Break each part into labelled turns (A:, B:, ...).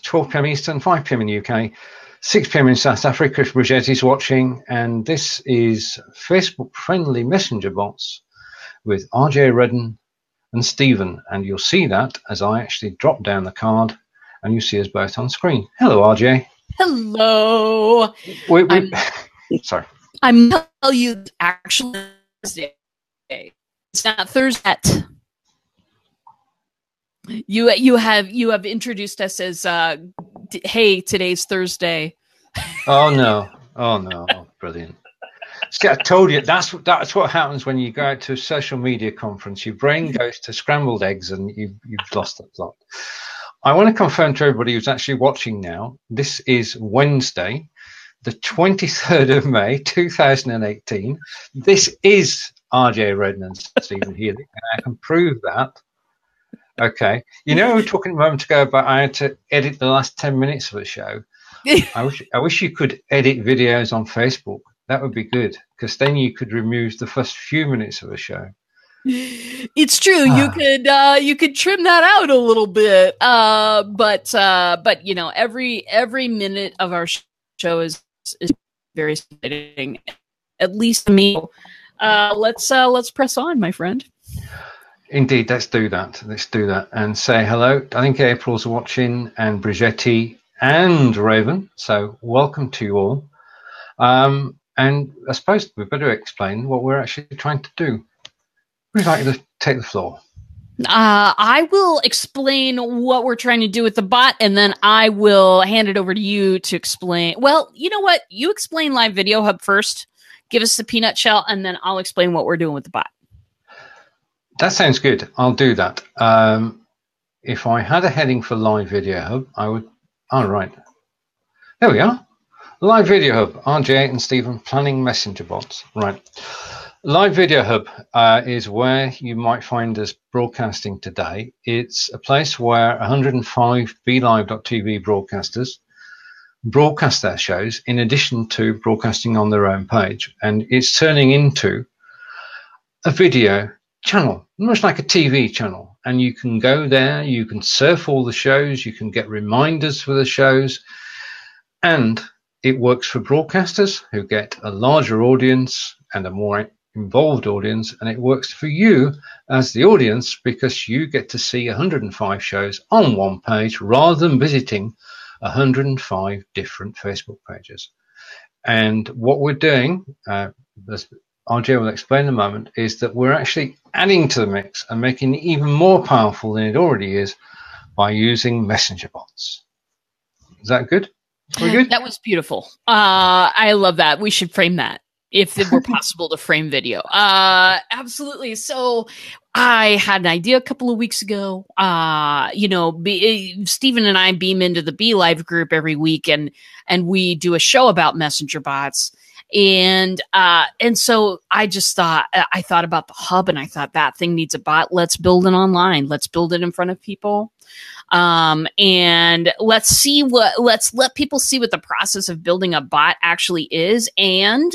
A: 12 p.m. Eastern, 5 p.m. in the UK, 6 p.m. in South Africa. Chris Brigetti is watching, and this is Facebook-friendly messenger bots with RJ, Redden and Steven, and you'll see that as I actually drop down the card, and you see us both on screen. Hello, RJ.
B: Hello.
A: Sorry.
B: I'm going to tell you actually Thursday. It's not Thursday yet. You have introduced us as hey, today's Thursday.
A: Oh no. Brilliant. See, I told you that's what happens when you go out to a social media conference. Your brain goes to scrambled eggs and you've lost the plot. I want to confirm to everybody who's actually watching now, this is Wednesday, the 23rd of May, 2018. This is RJ Redden and Steven Healey, and I can prove that. Okay. You know, we were talking a moment ago about I had to edit the last 10 minutes of the show. I wish you could edit videos on Facebook. That would be good, because then you could remove the first few minutes of the show.
B: It's true. You could trim that out a little bit. But you know, every minute of our show is very exciting. At least to me. Let's press on, my friend.
A: Indeed, let's do that. And say hello. I think April's watching, and Brigetti and Raven. So welcome to you all. And I suppose we better explain what we're actually trying to do. Would you like to take the floor?
B: I will explain what we're trying to do with the bot, and then I will hand it over to you to explain. Well, you know what? You explain Live Video Hub first. Give us the peanut shell, and then I'll explain what we're doing with the bot.
A: That sounds good. I'll do that. If I had a heading for Live Video Hub, I would. All right. There we are. Live Video Hub, RJ and Steven planning messenger bots. Right. Live Video Hub is where you might find us broadcasting today. It's a place where 105 BLIFbot.TV broadcasters broadcast their shows in addition to broadcasting on their own page. And it's turning into a video channel, much like a TV channel. And you can go there, you can surf all the shows, you can get reminders for the shows, and it works for broadcasters who get a larger audience and a more involved audience, and it works for you as the audience because you get to see 105 shows on one page rather than visiting 105 different Facebook pages. And what we're doing, as RJ will explain in a moment, is that we're actually adding to the mix and making it even more powerful than it already is by using messenger bots. Is that good? We're good?
B: That was beautiful. I love that. We should frame that if it were possible to frame video. Absolutely. So I had an idea a couple of weeks ago. Steven and I beam into the BLive group every week, and we do a show about messenger bots. And so I thought about the hub, and I thought that thing needs a bot. Let's build it online. Let's build it in front of people. And let's let people see what the process of building a bot actually is. And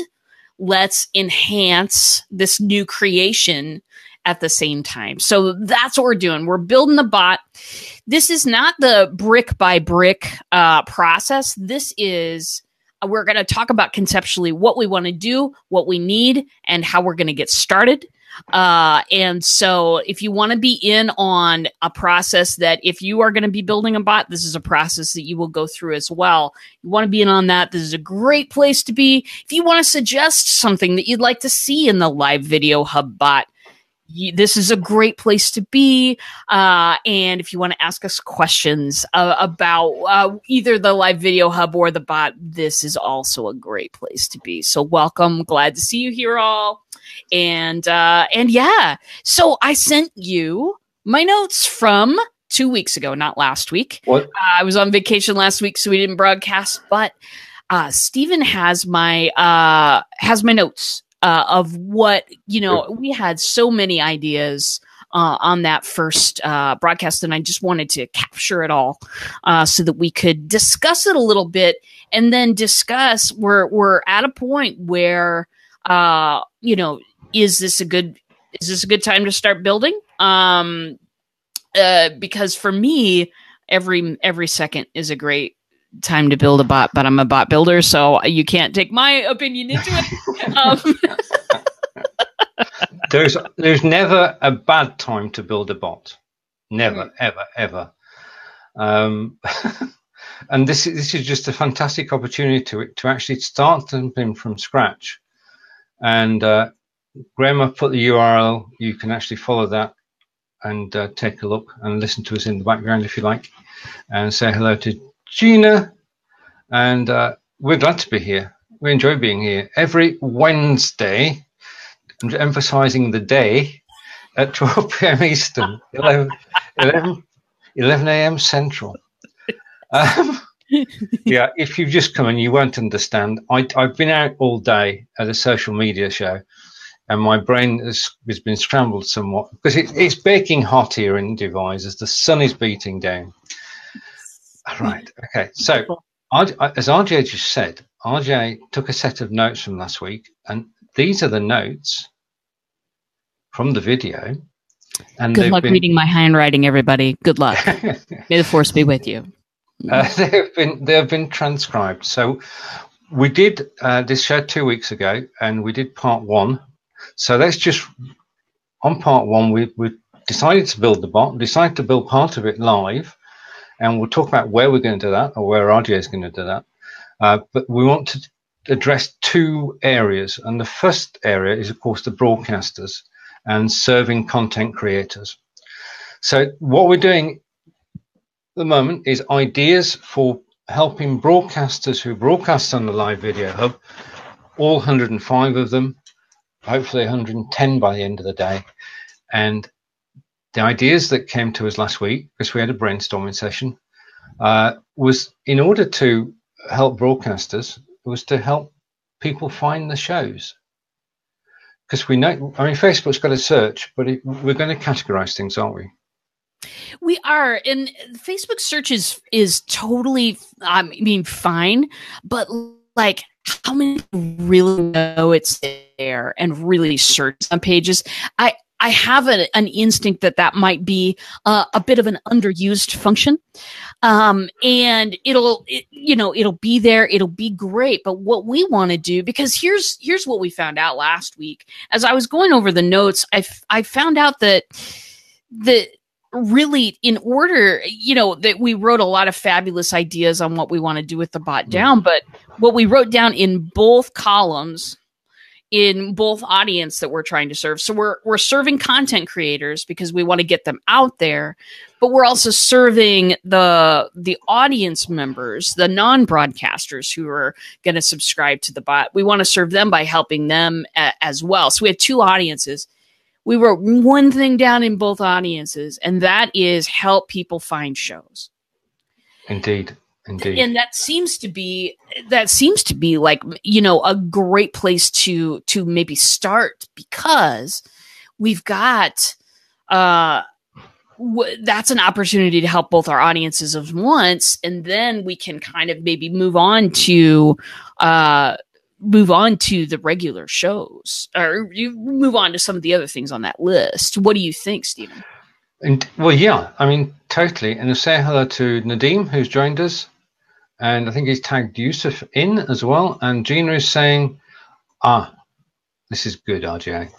B: let's enhance this new creation at the same time. So that's what we're doing. We're building the bot. This is not the brick by brick process. This is, we're going to talk about conceptually what we want to do, what we need, and how we're going to get started. And so if you want to be in on a process that if you are going to be building a bot, this is a process that you will go through as well. You want to be in on that. This is a great place to be. If you want to suggest something that you'd like to see in the Live Video Hub bot, this is a great place to be. And if you want to ask us questions about either the Live Video Hub or the bot, this is also a great place to be. So welcome. Glad to see you here all. And yeah, so I sent you my notes from 2 weeks ago, not last week.
A: What?
B: I was on vacation last week, so we didn't broadcast, but Steven has my notes of what, we had so many ideas on that first broadcast, and I just wanted to capture it all so that we could discuss it a little bit, and then discuss, we're at a point where, is this a good time to start building? Because for me, every second is a great time to build a bot, but I'm a bot builder, so you can't take my opinion into it.
A: There's never a bad time to build a bot. Never, ever. And this is just a fantastic opportunity to actually start something from scratch. And Graham, I've put the URL. You can actually follow that and take a look and listen to us in the background if you like, and say hello to Gina. And we're glad to be here. We enjoy being here every Wednesday. I'm emphasizing the day at 12 p.m. Eastern, 11 a.m. Central. Yeah, if you've just come and you won't understand, I've been out all day at a social media show, and my brain has been scrambled somewhat because it's baking hot here in Devise as the sun is beating down. Right, okay. So, as RJ just said, RJ took a set of notes from last week, and these are the notes from the video. And
B: good luck reading my handwriting, everybody. Good luck. May the force be with you.
A: They have been transcribed. So we did this show 2 weeks ago, and we did part 1. So let's just, on part 1, we decided to build the bot, decided to build part of it live, and we'll talk about where we're going to do that, or where RJ is going to do that. But we want to address 2 areas, and the first area is, of course, the broadcasters and serving content creators. So what we're doing at the moment is ideas for helping broadcasters who broadcast on the Live Video Hub, all 105 of them, hopefully 110 by the end of the day. And the ideas that came to us last week, because we had a brainstorming session, was in order to help broadcasters, was to help people find the shows. Because we know, I mean, Facebook's got a search, but we're going to categorize things, aren't we?
B: We are, and Facebook search is totally, fine, but like, how many people really know it's there and really search on pages? I have an instinct that might be a bit of an underused function, and it'll be there, it'll be great. But what we want to do, because here's what we found out last week as I was going over the notes, I found out that really, in order, that we wrote a lot of fabulous ideas on what we want to do with the bot down, but what we wrote down in both columns, in both audience that we're trying to serve. So we're serving content creators because we want to get them out there, but we're also serving the audience members, the non-broadcasters who are going to subscribe to the bot. We want to serve them by helping them as well. So we have 2 audiences. We wrote one thing down in both audiences, and that is help people find shows.
A: Indeed.
B: And that seems to be like, a great place to maybe start, because we've got that's an opportunity to help both our audiences at once, and then we can kind of maybe move on to the regular shows, or you move on to some of the other things on that list. What do you think, Stephen?
A: Well, yeah, I mean, totally. And I'll say hello to Nadeem, who's joined us. And I think he's tagged Yusuf in as well. And Gina is saying, this is good, RJ.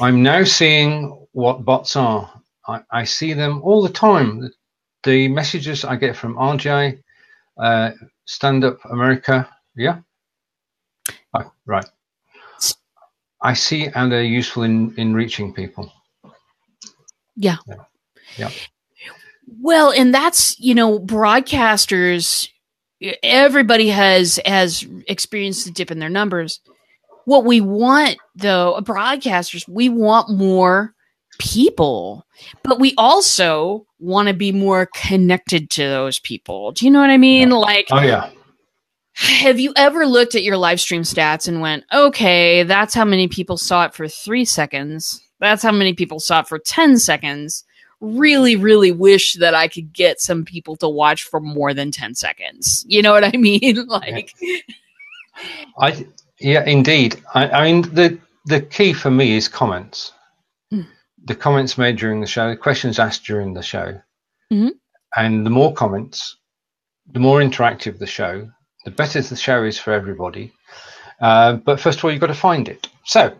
A: I'm now seeing what bots are. I see them all the time. The messages I get from RJ, Stand Up America. Yeah. Oh, right. I see how they're useful in reaching people.
B: Yeah.
A: Yeah.
B: Well, and that's, broadcasters, everybody has experienced the dip in their numbers. What we want, though, broadcasters, we want more people, but we also want to be more connected to those people. Do you know what I mean?
A: Yeah.
B: Like,
A: oh yeah.
B: Have you ever looked at your live stream stats and went, okay, that's how many people saw it for 3 seconds. That's how many people saw it for 10 seconds. Really, really wish that I could get some people to watch for more than 10 seconds. You know what I mean? Like,
A: yeah, indeed. I mean, the key for me is comments. The comments made during the show, the questions asked during the show.
B: Mm-hmm.
A: And the more comments, the more interactive the show, the better the show is for everybody. But first of all, you've got to find it. So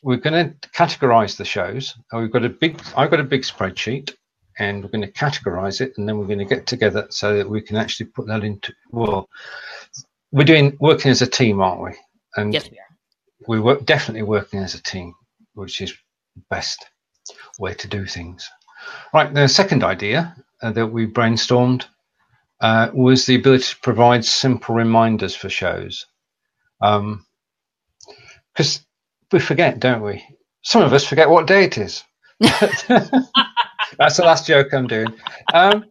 A: we're going to categorize the shows. I've got a big spreadsheet, and we're going to categorize it, and then we're going to get together so that we can actually put that into, well, we're working as a team, aren't we? And
B: yes, we are.
A: We're definitely working as a team, which is the best way to do things. Right, the second idea that we brainstormed was the ability to provide simple reminders for shows. Because we forget, don't we? Some of us forget what day it is. That's the last joke I'm doing. But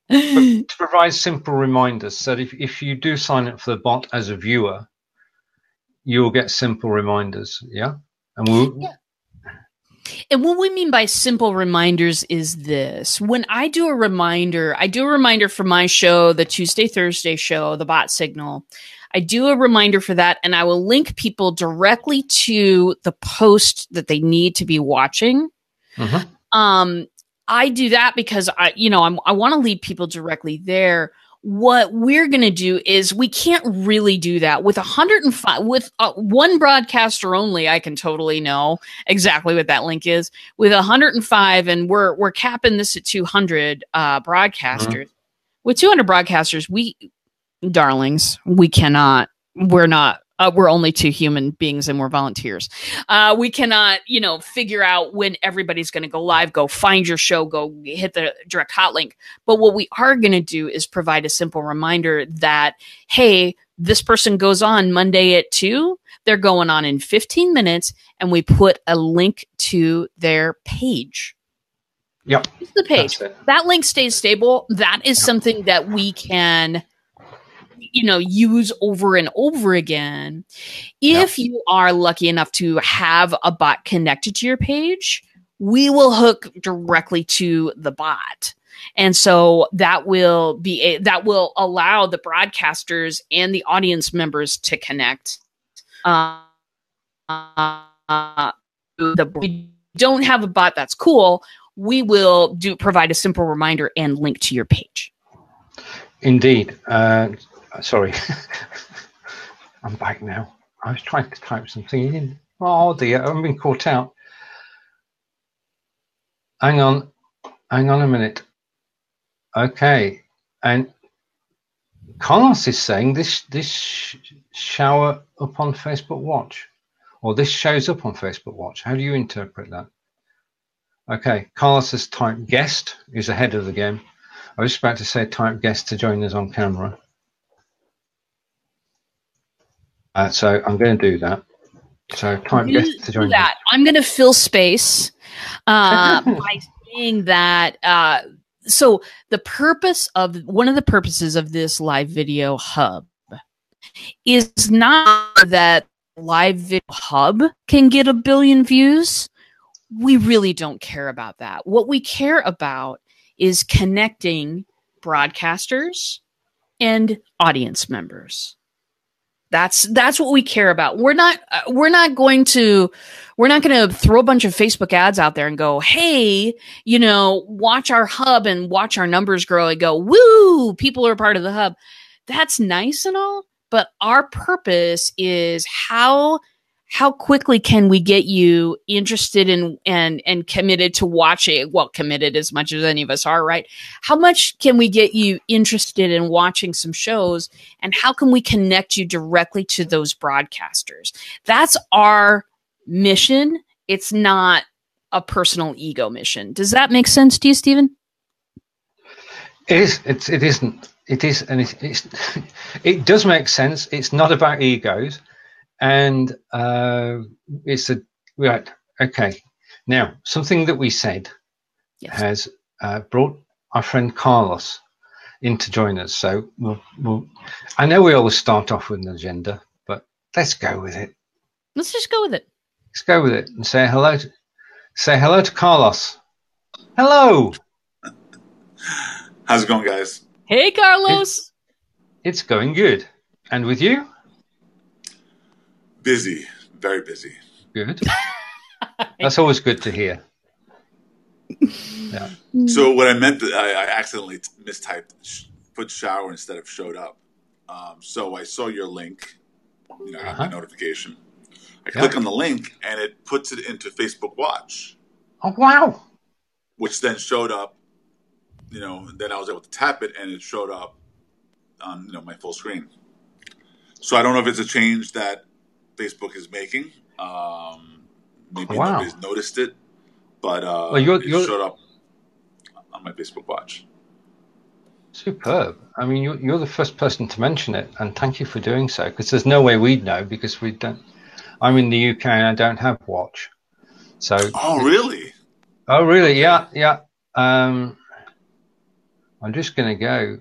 A: to provide simple reminders, so that if you do sign up for the bot as a viewer, you'll get simple reminders. Yeah, and
B: And what we mean by simple reminders is this. When I do a reminder for my show, the Tuesday, Thursday show, the bot signal. I do a reminder for that, and I will link people directly to the post that they need to be watching. Mm-hmm. I do that because I want to lead people directly there. What we're going to do is we can't really do that with 105 with one broadcaster only. I can totally know exactly what that link is with 105, and we're capping this at 200 broadcasters. Mm-hmm. With 200 broadcasters, we're only two human beings and we're volunteers. We cannot, figure out when everybody's going to go live, go find your show, go hit the direct hot link. But what we are going to do is provide a simple reminder that, hey, this person goes on Monday at 2. They're going on in 15 minutes, and we put a link to their page.
A: Yep.
B: It's the page. That link stays stable. That is something that we can use over and over again. If you are lucky enough to have a bot connected to your page, we will hook directly to the bot. And so that will allow the broadcasters and the audience members to connect. We don't have a bot, that's cool. We will provide a simple reminder and link to your page.
A: Indeed. Sorry, I'm back now. I was trying to type something in. Oh dear, I've been caught out. Hang on a minute. Okay, and Carlos is saying this shower up on Facebook Watch, or this shows up on Facebook Watch. How do you interpret that? Okay, Carlos has typed guest, who's ahead of the game. I was about to say type guest to join us on camera. So I'm going to do that. So type guest to join that.
B: I'm going to fill space by saying that. So one of the purposes of this live video hub is not that live video hub can get 1 billion views. We really don't care about that. What we care about is connecting broadcasters and audience members. That's what we care about. We're not going to throw a bunch of Facebook ads out there and go, hey, watch our hub and watch our numbers grow and go, woo, people are part of the hub. That's nice and all, but our purpose is how quickly can we get you interested in and committed to watching? Well, committed as much as any of us are, right? How much can we get you interested in watching some shows, and how can we connect you directly to those broadcasters? That's our mission. It's not a personal ego mission. Does that make sense to you, Steven?
A: It is. It isn't. It is, and it does make sense. It's not about egos. And right. Okay. Now, something that we said has brought our friend Carlos in to join us. So I know we always start off with an agenda, but let's go with it.
B: Let's just go with it.
A: Let's go with it and say hello. Say hello to Carlos. Hello.
C: How's it going, guys?
B: Hey, Carlos.
A: It's going good. And with you?
C: Busy, very busy.
A: Good. That's always good to hear. Yeah.
C: So what I meant, I accidentally mistyped, put shower instead of showed up. So I saw your link, I got my notification. I click on the link and it puts it into Facebook Watch.
A: Oh, wow.
C: Which then showed up, then I was able to tap it and it showed up on, my full screen. So I don't know if it's a change that Facebook is making. Maybe nobody's noticed it, but it showed up on my Facebook Watch.
A: Superb. I mean, you're the first person to mention it, and thank you for doing so, because there's no way we'd know, because we don't. I'm in the UK and I don't have Watch. So.
C: Oh, really?
A: Oh, really? Okay. Yeah. I'm just going to go.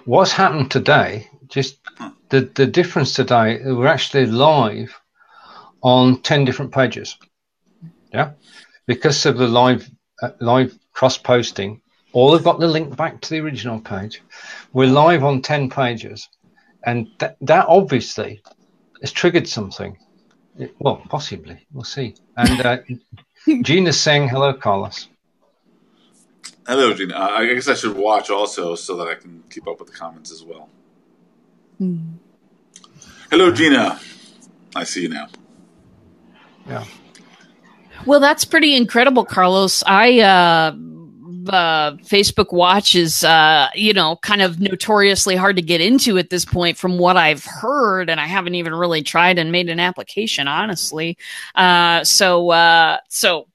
A: What's happened today? Just the difference today. We're actually live on 10 different pages. Yeah, because of the live cross posting. All have got the link back to the original page. We're live on 10 pages, and that obviously has triggered something. Well, possibly. We'll see. And Gina's saying hello, Carlos.
C: Hello, Gina. I guess I should watch also so that I can keep up with the comments as well. Hello, Gina. I see you now.
A: Yeah.
B: Well, that's pretty incredible, Carlos. Facebook Watch is, kind of notoriously hard to get into at this point from what I've heard, and I haven't even really tried and made an application, honestly. So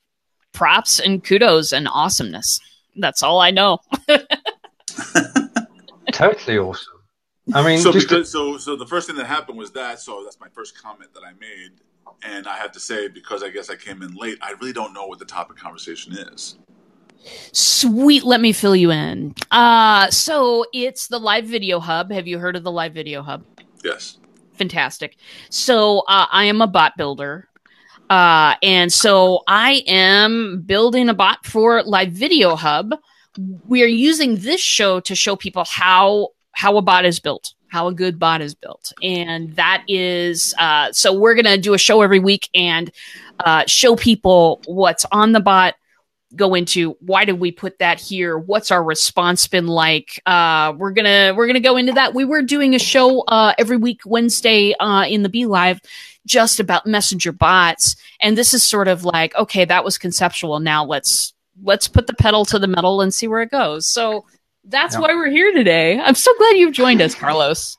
B: props and kudos and awesomeness. That's all I know.
A: Totally awesome. I mean,
C: so the first thing that happened was that. So that's my first comment that I made, and I have to say, because I guess I came in late, I really don't know what the topic conversation is.
B: Sweet, let me fill you in. So it's the Live Video Hub. Have you heard of the Live Video Hub?
C: Yes.
B: Fantastic. So I am a bot builder. And so I am building a bot for Live Video Hub. We are using this show to show people how a bot is built, how a good bot is built. And that is, so we're going to do a show every week and show people what's on the bot, go into why did we put that here? What's our response been like? We're gonna go into that. We were doing a show every week Wednesday in the Be Live just about messenger bots, and this is sort of like, okay, that was conceptual. Now let's put the pedal to the metal and see where it goes. So that's why we're here today. I'm so glad you've joined us, Carlos.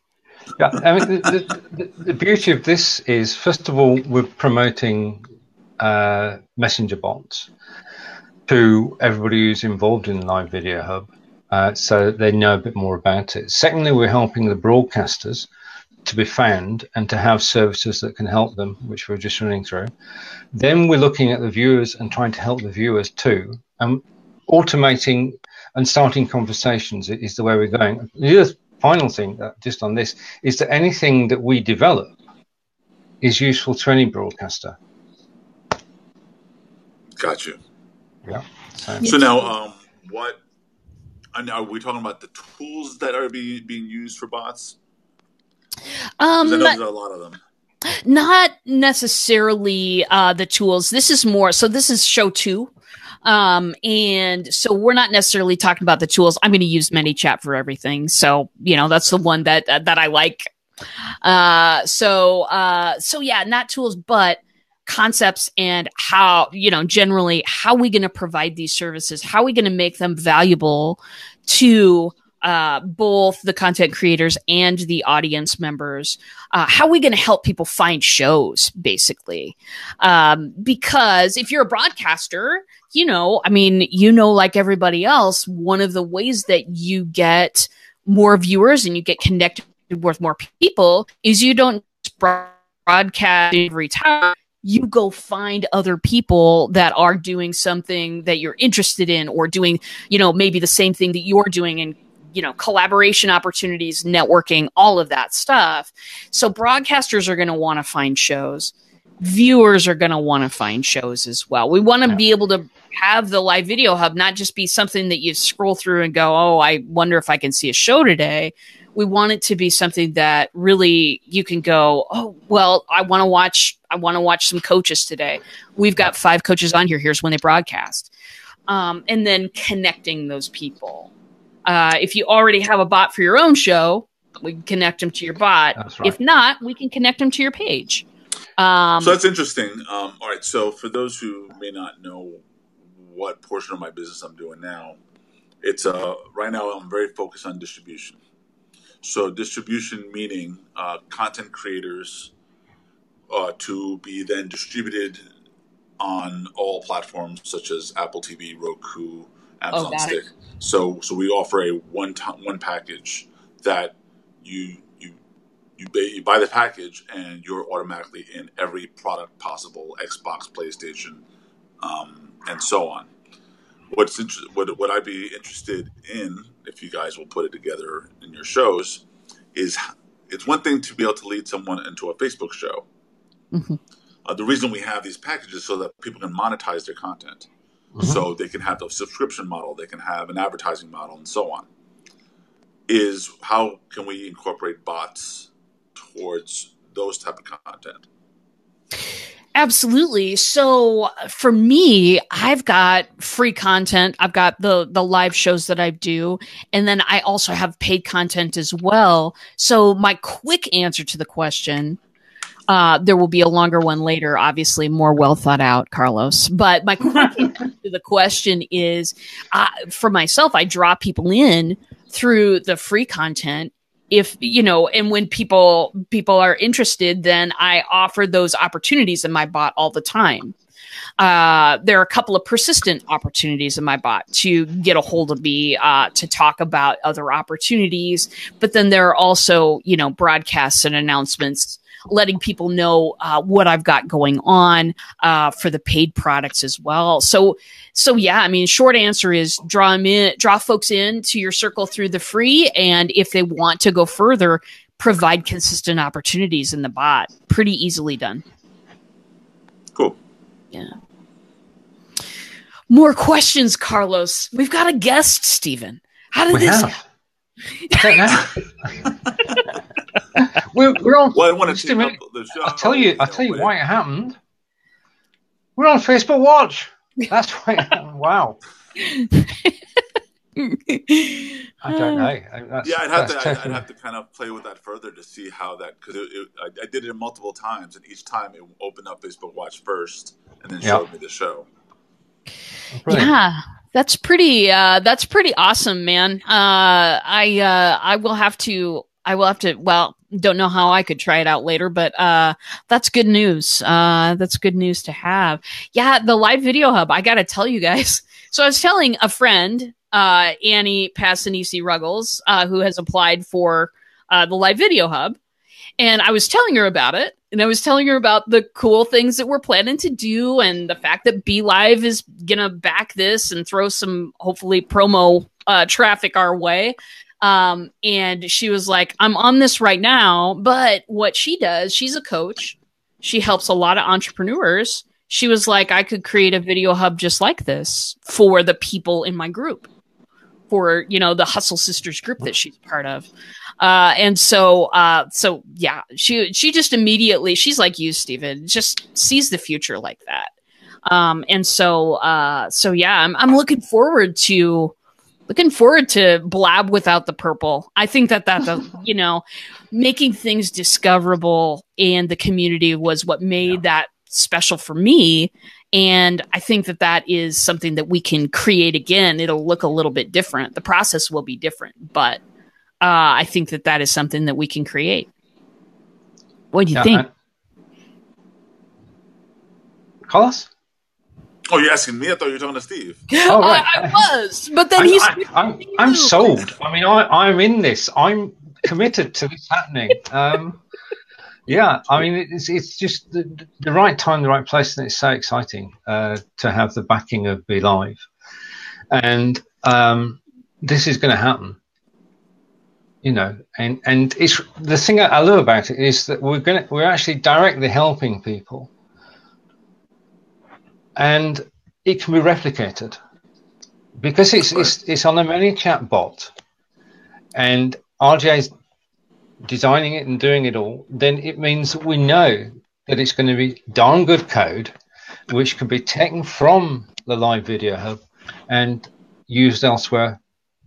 A: Yeah, I mean, the beauty of this is, first of all, we're promoting messenger bots to everybody who's involved in the Live Video Hub, so they know a bit more about it. Secondly, we're helping the broadcasters to be found and to have services that can help them, which we're just running through. Then we're looking at the viewers and trying to help the viewers too. Automating and starting conversations is the way we're going. The other final thing, just on this, is that anything that we develop is useful to any broadcaster.
C: Got you.
A: Yeah.
C: So now, are we talking about the tools that are being used for bots? I know there's a lot of them.
B: Not necessarily the tools. This is more, so this is show 2. And so we're not necessarily talking about the tools. I'm going to use ManyChat for everything. So, that's the one that I like. So yeah, not tools, but concepts and how, generally, how are we going to provide these services? How are we going to make them valuable to both the content creators and the audience members? How are we going to help people find shows, basically? Because if you're a broadcaster, like everybody else, one of the ways that you get more viewers and you get connected with more people is you don't broadcast every time. You go find other people that are doing something that you're interested in, or doing, maybe the same thing that you're doing, and, collaboration opportunities, networking, all of that stuff. So broadcasters are going to want to find shows. Viewers are going to want to find shows as well. We want to be able to have the Live Video Hub not just be something that you scroll through and go, oh, I wonder if I can see a show today. We want it to be something that really you can go, oh, well, I want to watch some coaches today. We've got 5 coaches on here. Here's when they broadcast. and then connecting those people. If you already have a bot for your own show, we can connect them to your bot.
A: That's right.
B: If not, we can connect them to your page.
C: So that's interesting. All right. So for those who may not know what portion of my business I'm doing now, it's right now I'm very focused on distribution. So distribution meaning content creators to be then distributed on all platforms such as Apple TV, Roku, Amazon Stick. So we offer a one package that you buy the package and you're automatically in every product possible, Xbox, PlayStation, and so on. What I'd be interested in, if you guys will put it together in your shows, is it's one thing to be able to lead someone into a Facebook show.
B: Mm-hmm.
C: The reason we have these packages so that people can monetize their content. Mm-hmm. So they can have a subscription model, they can have an advertising model, and so on. Is how can we incorporate bots towards those type of content?
B: Absolutely. So for me, I've got free content. I've got the live shows that I do. And then I also have paid content as well. So my quick answer to the question, there will be a longer one later, obviously more well thought out, Carlos. But my quick answer to the question is, for myself, I draw people in through the free content. If, and when people are interested, then I offer those opportunities in my bot all the time. There are a couple of persistent opportunities in my bot to get a hold of me, to talk about other opportunities. But then there are also, broadcasts and announcements letting people know what I've got going on for the paid products as well. So yeah, I mean, short answer is draw folks into your circle through the free, and if they want to go further, provide consistent opportunities in the bot. Pretty easily done.
C: Cool.
B: Yeah. More questions, Carlos. We've got a guest, Steven. How did this happen?
A: We're on.
C: Well, I want to
A: I'll tell you why it happened. We're on Facebook Watch. That's why it happened. Wow. I don't know.
C: I'd have to kind of play with that further to see how that, because I did it multiple times, and each time it opened up Facebook Watch first and then showed me the show.
A: Brilliant.
B: Yeah. That's pretty awesome, man. I will have to, well, don't know how I could try it out later, but, that's good news. That's good news to have. Yeah. The live video hub, I got to tell you guys. So I was telling a friend, Annie Passanisi Ruggles, who has applied for, the live video hub, and I was telling her about it. And I was telling her about the cool things that we're planning to do and the fact that BLive is going to back this and throw some, hopefully, promo traffic our way. And she was like, I'm on this right now. But what she does, she's a coach. She helps a lot of entrepreneurs. She was like, I could create a video hub just like this for the people in my group, for, the Hustle Sisters group that she's part of. And so yeah, she just immediately, she's like you, Steven, just sees the future like that. And so yeah, I'm looking forward to Blab without the purple. I think that's, making things discoverable and the community was what made that special for me. And I think that is something that we can create again. It'll look a little bit different. The process will be different, but I think that is something that we can create. What do you think?
A: Carlos?
C: Oh, you're asking me? I thought you were talking to Steve.
A: Oh, right.
B: I was, but then
A: I'm sold. I mean, I'm in this. I'm committed to this happening. Yeah, I mean, it's just the right time, the right place, and it's so exciting to have the backing of BLive. And this is going to happen. And it's the thing I love about it is that we're actually directly helping people, and it can be replicated because it's on a ManyChat bot, and RJ's designing it and doing it all. Then it means that we know that it's going to be darn good code, which can be taken from the live video hub and used elsewhere,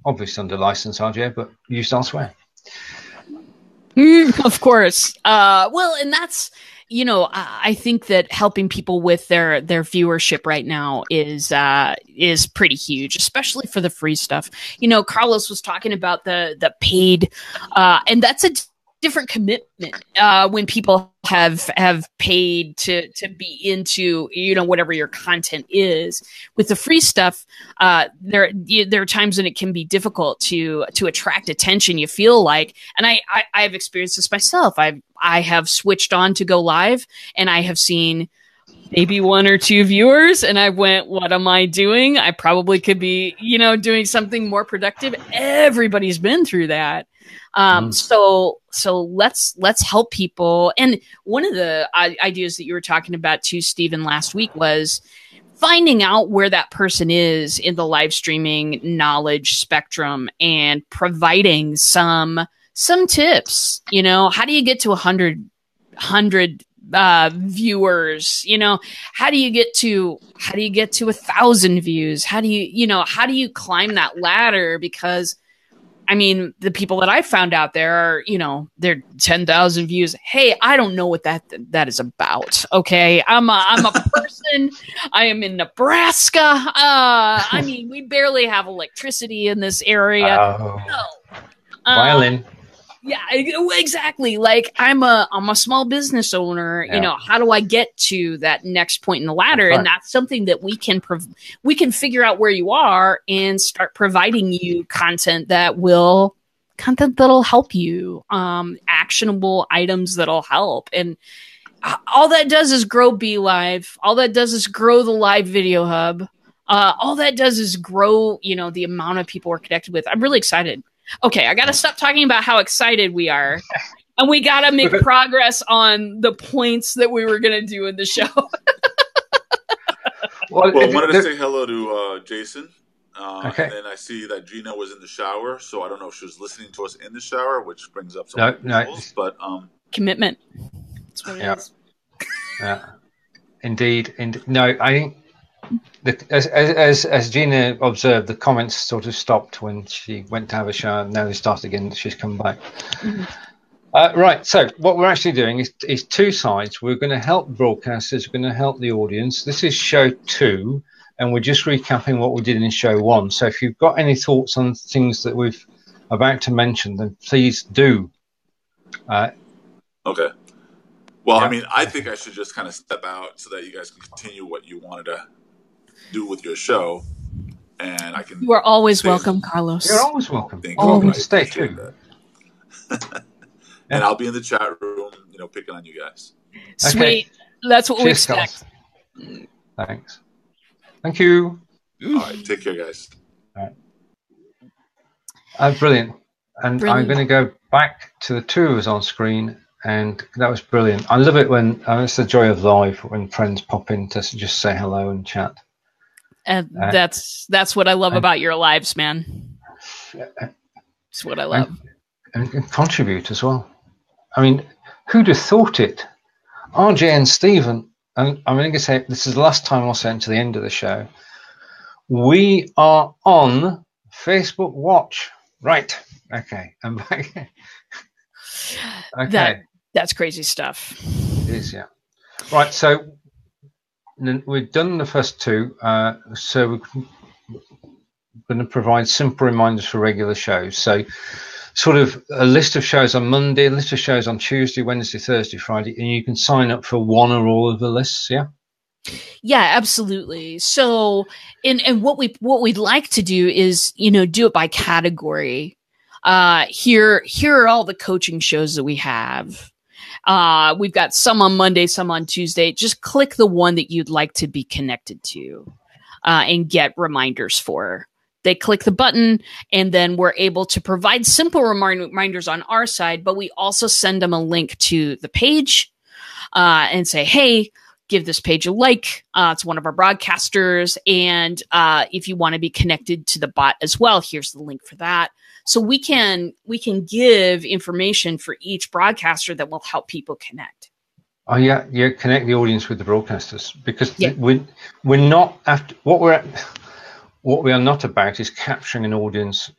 A: obviously under license, RJ, but used elsewhere.
B: Of course. Well, and that's, I think that helping people with their viewership right now is pretty huge, especially for the free stuff. Carlos was talking about the paid, and that's a different commitment when people have paid to be into whatever your content is. With the free stuff, there are times when it can be difficult to attract attention, you feel like, and I've experienced this myself. I have switched on to go live, and I have seen maybe 1 or 2 viewers, and I went, what am I doing? I probably could be doing something more productive. Everybody's been through that. So let's help people. And one of the ideas that you were talking about too, Steven, last week was finding out where that person is in the live streaming knowledge spectrum and providing some tips. How do you get to 100 viewers? How do you get to 1,000 views? How do you climb that ladder? Because the people that I found out there are, they're 10,000 views. Hey, I don't know what that is about. Okay. I'm a person. I am in Nebraska. We barely have electricity in this area.
A: Oh. No. Violin.
B: Yeah, exactly. Like I'm a small business owner. Yeah. How do I get to that next point in the ladder? Right. And that's something that we can figure out where you are and start providing you content that'll help you, actionable items that'll help. And all that does is grow BLive. All that does is grow the live video hub. All that does is grow, the amount of people we're connected with. I'm really excited. Okay, I got to stop talking about how excited we are, and we got to make progress on the points that we were going to do in the show.
C: Well, I wanted to say hello to Jason, okay. And then I see that Gina was in the shower, so I don't know if she was listening to us in the shower, which brings up some rules, but
B: commitment. That's what it is.
A: Yeah, indeed. No, I think. As Gina observed, the comments sort of stopped when she went to have a shower. Now they start again. She's come back. Mm-hmm. Right. So what we're actually doing is 2 sides. We're going to help broadcasters. We're going to help the audience. This is show 2, and we're just recapping what we did in show 1. So if you've got any thoughts on things that we've about to mention, then please do.
C: Okay. Well, yeah. I think I should just kind of step out so that you guys can continue what you wanted to do with your show, and I can.
B: You are always welcome, Carlos.
A: You're always welcome. Welcome to stay too.
C: And I'll be in the chat room, picking on you guys.
B: Sweet. Okay. That's what we expect.
A: Thanks. Thank you.
C: All right. Take care, guys.
A: All right. Brilliant. And I'm going to go back to the 2 of us on screen. And that was brilliant. I love it when it's the joy of live when friends pop in to just say hello and chat.
B: And that's what I love about your lives, man. It's what I love.
A: And contribute as well. Who'd have thought it? RJ and Steven, and I'm going to say this is the last time I'll say it to the end of the show. We are on Facebook Watch. Right. Okay. I'm back. Okay.
B: That's crazy stuff.
A: It is, yeah. Right, so we've done the first 2, so we're going to provide simple reminders for regular shows. So sort of a list of shows on Monday, a list of shows on Tuesday, Wednesday, Thursday, Friday, and you can sign up for one or all of the lists, yeah?
B: Yeah, absolutely. So, and what we'd like to do is, do it by category. Here are all the coaching shows that we have. We've got some on Monday, some on Tuesday. Just click the one that you'd like to be connected to, and get reminders for. They click the button, and then we're able to provide simple reminders on our side, but we also send them a link to the page, and say, hey, give this page a like. It's one of our broadcasters. And, if you want to be connected to the bot as well, here's the link for that. So we can give information for each broadcaster that will help people connect.
A: Oh yeah, connect the audience with the broadcasters, because we're not after what what we are not about is capturing an audience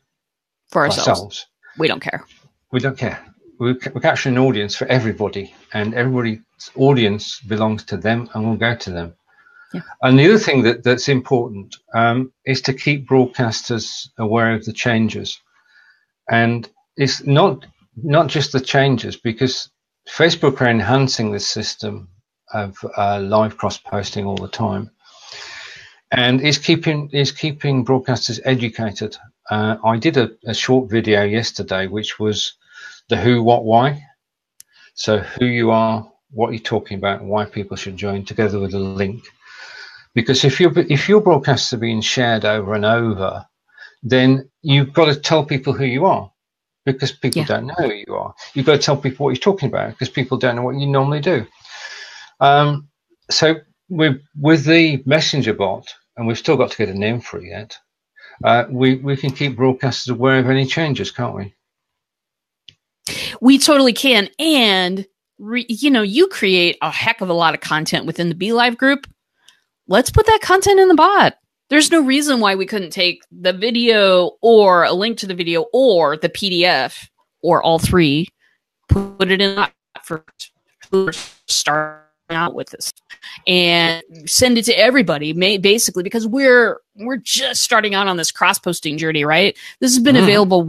B: for ourselves. We don't care.
A: We don't care. We're capturing an audience for everybody, and everybody's audience belongs to them and will go to them.
B: Yeah.
A: And the other thing that's important is to keep broadcasters aware of the changes. And it's not just the changes, because Facebook are enhancing this system of live cross-posting all the time, and is keeping broadcasters educated. I did a short video yesterday, which was the who, what, why. So who you are, what you're talking about, and why people should join, together with a link. Because if your broadcasts are being shared over and over, then you've got to tell people who you are, because people don't know who you are. You've got to tell people what you're talking about, because people don't know what you normally do. So with the messenger bot, and we've still got to get a name for it yet, we can keep broadcasters aware of any changes, can't we?
B: We totally can. And, you create a heck of a lot of content within the BLive group. Let's put that content in the bot. There's no reason why we couldn't take the video or a link to the video or the PDF or all three, put it in the bot for starting out with this, and send it to everybody, basically, because we're just starting out on this cross-posting journey, right? This has been available,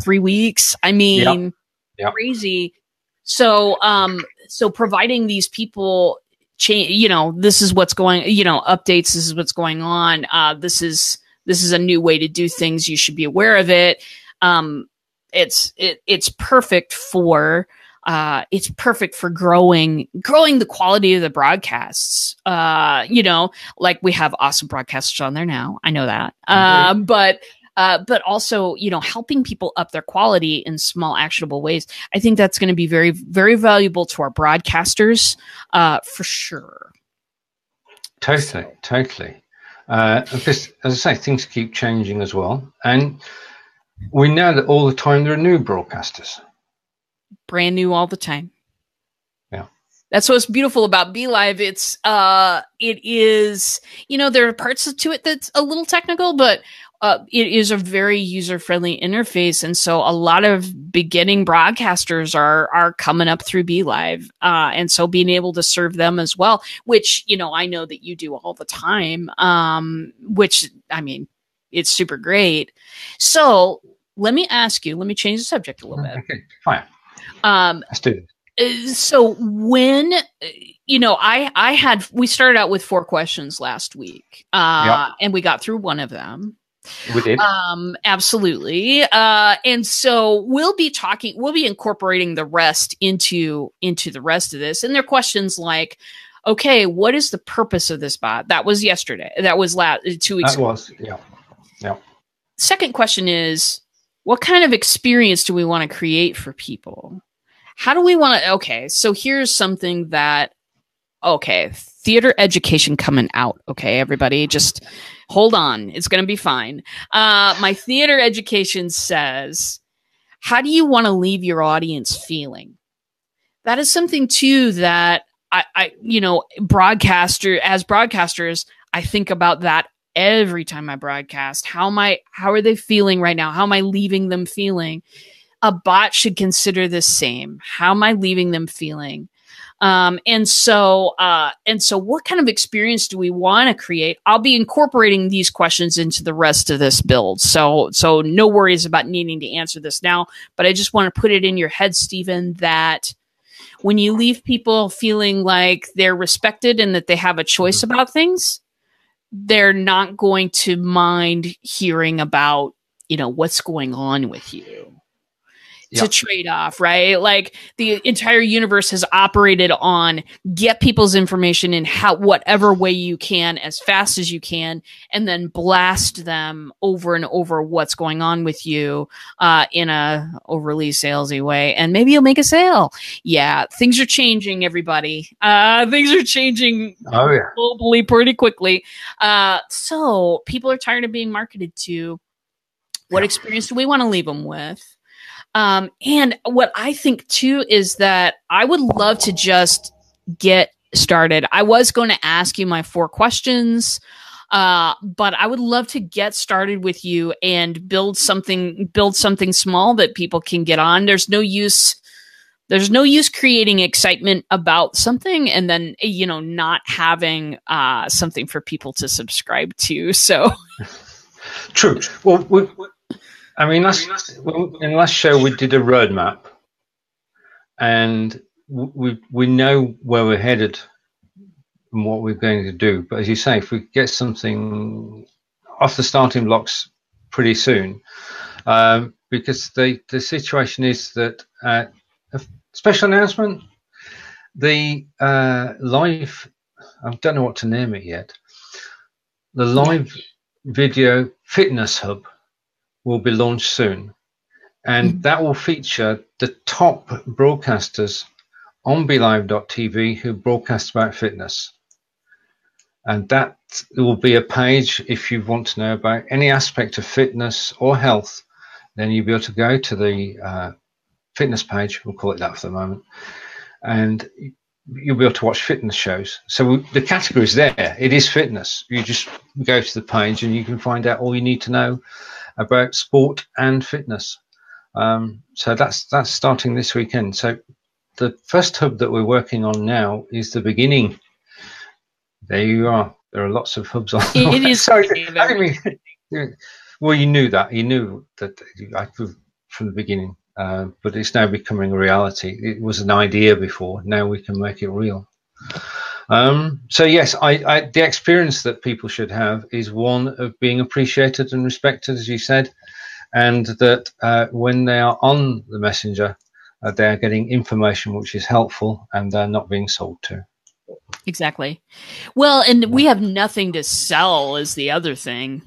B: 3 weeks? I mean, crazy. So providing these people this is what's going, updates, this is what's going on. This is a new way to do things. You should be aware of it. It's perfect for growing the quality of the broadcasts. Like we have awesome broadcasters on there now. I know that. But also, helping people up their quality in small, actionable ways. I think that's going to be very, very valuable to our broadcasters, for sure.
A: Totally. Because, as I say, things keep changing as well. And we know that all the time there are new broadcasters.
B: Brand new all the time.
A: Yeah.
B: That's what's beautiful about BLive. It is, there are parts to it that's a little technical, but it is a very user-friendly interface. And so a lot of beginning broadcasters are coming up through BLive. And so being able to serve them as well, which, I know that you do all the time, which, I mean, it's super great. So let me change the subject a little bit.
A: Okay, fine. Let's do it.
B: So when, we started out with 4 questions last week, and we got through one of them.
A: We did.
B: Absolutely. And so we'll be incorporating the rest into the rest of this. And there are questions like, okay, what is the purpose of this bot? That was yesterday. That was 2 weeks ago.
A: That was, yeah.
B: Second question is, what kind of experience do we want to create for people? How do we want to, okay, so here's something that, theater education coming out. Okay, everybody, just hold on. It's going to be fine. My theater education says, how do you want to leave your audience feeling? That is something too that broadcasters, I think about that every time I broadcast. How are they feeling right now? How am I leaving them feeling? A bot should consider the same. How am I leaving them feeling? And so what kind of experience do we want to create? I'll be incorporating these questions into the rest of this build. So no worries about needing to answer this now, but I just want to put it in your head, Steven, that when you leave people feeling like they're respected and that they have a choice about things, they're not going to mind hearing about, what's going on with you. It's a trade-off, right? Like the entire universe has operated on get people's information in whatever way you can, as fast as you can, and then blast them over and over what's going on with you in a overly salesy way. And maybe you'll make a sale. Yeah, things are changing, everybody. Things are changing globally pretty quickly. So people are tired of being marketed to. What experience do we want to leave them with? And what I think too is that I would love to just get started. I was going to ask you my 4 questions. But I would love to get started with you and build something small that people can get on. There's no use creating excitement about something and then, not having something for people to subscribe to. So
A: true. Well, in the last show we did a roadmap, and we know where we're headed and what we're going to do. But as you say, if we get something off the starting blocks pretty soon, because the situation is that a special announcement, the live, I don't know what to name it yet, the live video fitness hub will be launched soon, and that will feature the top broadcasters on BLIFbot.tv who broadcast about fitness. And that will be a page, if you want to know about any aspect of fitness or health, then you'll be able to go to the fitness page, we'll call it that for the moment, and you'll be able to watch fitness shows. So the category is there. It is fitness. You just go to the page and you can find out all you need to know about sport and fitness. So that's starting this weekend. So the first hub that we're working on now is the beginning. There you are. There are lots of hubs on.
B: It is.
A: Sorry, I didn't mean. Well, you knew that. You knew that from the beginning. But it's now becoming a reality. It was an idea before. Now we can make it real. So yes, the experience that people should have is one of being appreciated and respected, as you said, and that when they are on the messenger, they are getting information which is helpful and they're not being sold to.
B: Exactly. Well, and we have nothing to sell is the other thing.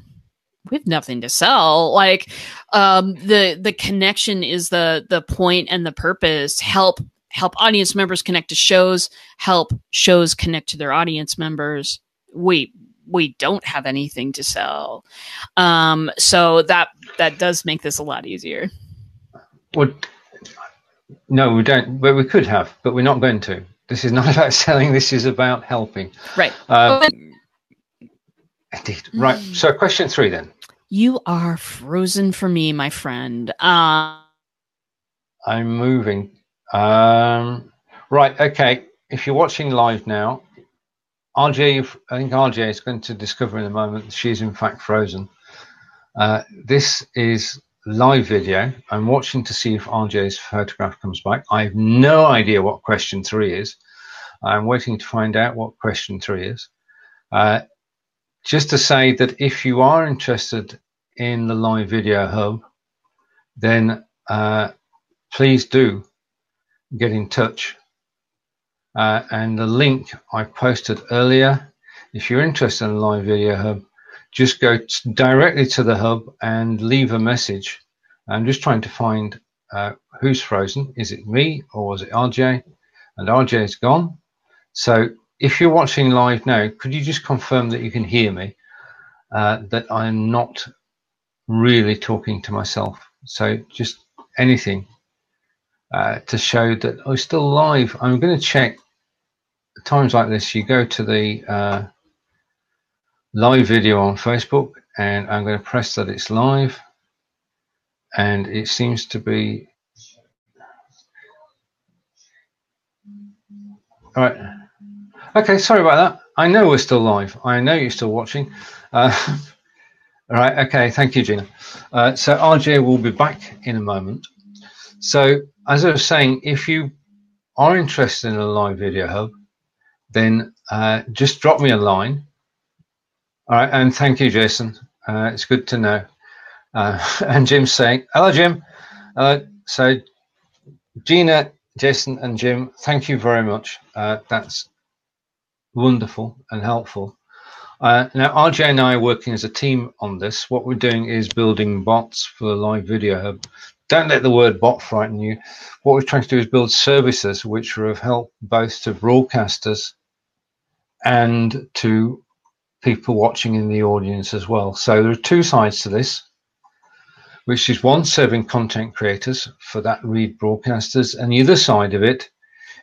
B: We have nothing to sell. Like the connection is the point and the purpose. Help audience members connect to shows. Help shows connect to their audience members. We don't have anything to sell. So that does make this a lot easier.
A: Well, no, we don't. But we could have, but we're not going to. This is not about selling. This is about helping.
B: Right.
A: Indeed. Right. So question 3 then.
B: You are frozen for me, my friend.
A: I'm moving. Right. Okay. If you're watching live now, I think RJ is going to discover in a moment she's in fact frozen. This is live video. I'm watching to see if RJ's photograph comes back. I have no idea what question 3 is. I'm waiting to find out what question 3 is. Just to say that if you are interested in the live video hub, then please do get in touch. And the link I posted earlier, if you're interested in the live video hub, just go directly to the hub and leave a message. I'm just trying to find who's frozen. Is it me or was it RJ? And RJ is gone. So if you're watching live now, could you just confirm that you can hear me, that I'm not really talking to myself? So just anything to show that I'm still live. I'm going to check. At times like this, you go to the live video on Facebook, and I'm going to press that it's live, and it seems to be. All right. Okay, sorry about that. I know we're still live. I know you're still watching. All right. Okay. Thank you, Gina. So RJ will be back in a moment. So as I was saying, if you are interested in a live video hub, then just drop me a line. All right. And thank you, Jason. It's good to know. And Jim's saying, hello, Jim. So Gina, Jason, and Jim, thank you very much. That's wonderful and helpful. Now, RJ and I are working as a team on this. What we're doing is building bots for the live video hub. Don't let the word bot frighten you. What we're trying to do is build services which are of help both to broadcasters and to people watching in the audience as well. So there are two sides to this, which is one, serving content creators for that read broadcasters, and the other side of it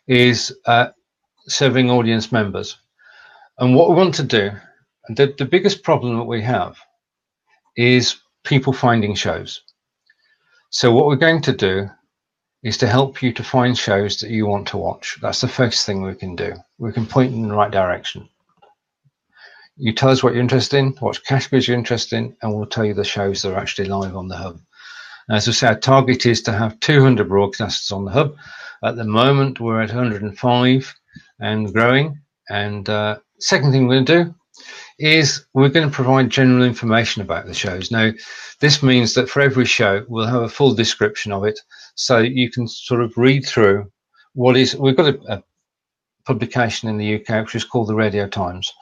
A: is serving audience members. And what we want to do, the biggest problem that we have is people finding shows. So what we're going to do is to help you to find shows that you want to watch. That's the first thing we can do. We can point you in the right direction. You tell us what you're interested in, what categories you're interested in, and we'll tell you the shows that are actually live on the hub. As I said, our target is to have 200 broadcasters on the hub. At the moment, we're at 105 and growing. And second thing we're going to do is we're going to provide general information about the shows. Now, this means that for every show, we'll have a full description of it, so you can sort of read through what is. We've got a publication in the UK which is called the Radio Times,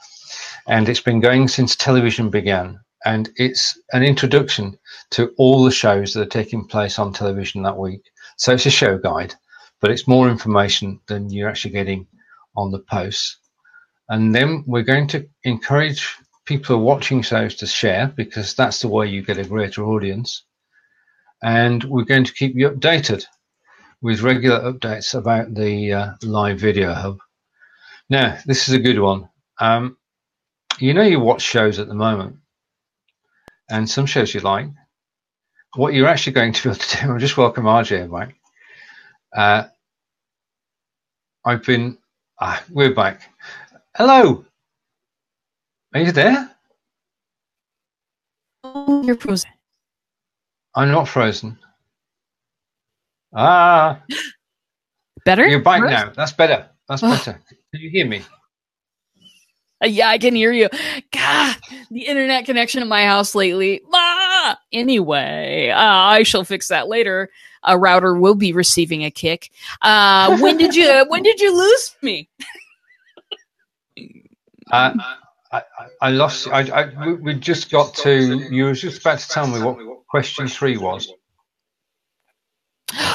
A: and it's been going since television began, and it's an introduction to all the shows that are taking place on television that week. So it's a show guide, but it's more information than you're actually getting on the posts. And then we're going to encourage people who are watching shows to share, because that's the way you get a greater audience. And we're going to keep you updated with regular updates about the live video hub. Now, this is a good one. You know, you watch shows at the moment, and some shows you like. What you're actually going to be able to do, I'll just welcome RJ back. We're back. Hello. Are you there?
B: Oh, you're frozen.
A: I'm not frozen. Ah.
B: Better?
A: You're back now. That's better. That's better. Can you hear me?
B: Yeah, I can hear you. God, the internet connection in my house lately. Anyway, I shall fix that later. A router will be receiving a kick. When did you lose me?
A: I lost. We just got to. You were just about to tell me what question 3 was.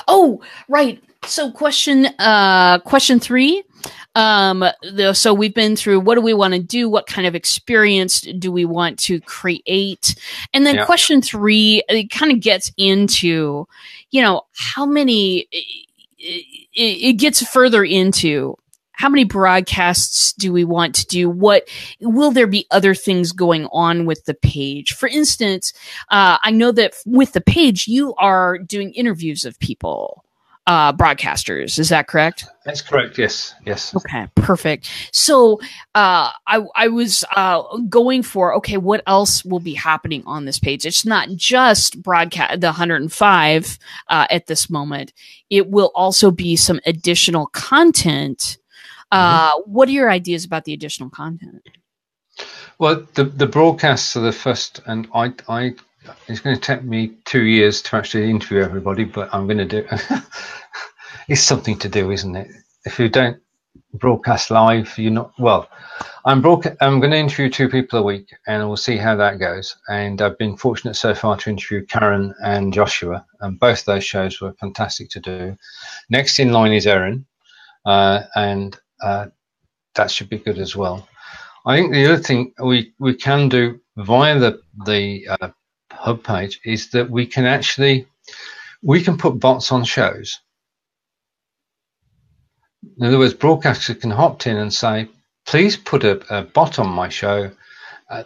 B: Oh, right. So question 3. So we've been through, what do we want to do? What kind of experience do we want to create? And then question 3, it kind of gets into, how many, it gets further into how many broadcasts do we want to do? What will there be other things going on with the page? For instance, I know that with the page, you are doing interviews of people. Broadcasters, is that correct?
A: That's correct. Yes.
B: Okay, perfect. So I was going for, okay, what else will be happening on this page? It's not just broadcast the 105 at this moment. It will also be some additional content. What are your ideas about the additional content?
A: Well, the broadcasts are the first, and I it's going to take me 2 years to actually interview everybody, but I'm going to do it. It's something to do, isn't it? If you don't broadcast live, you're not, well, I'm going to interview 2 people a week, and we'll see how that goes. And I've been fortunate so far to interview Karen and Joshua, and both those shows were fantastic to do. Next in line is Erin, and that should be good as well. I think the other thing we can do via the hub page is that we can put bots on shows. In other words, broadcasters can opt in and say, please put a bot on my show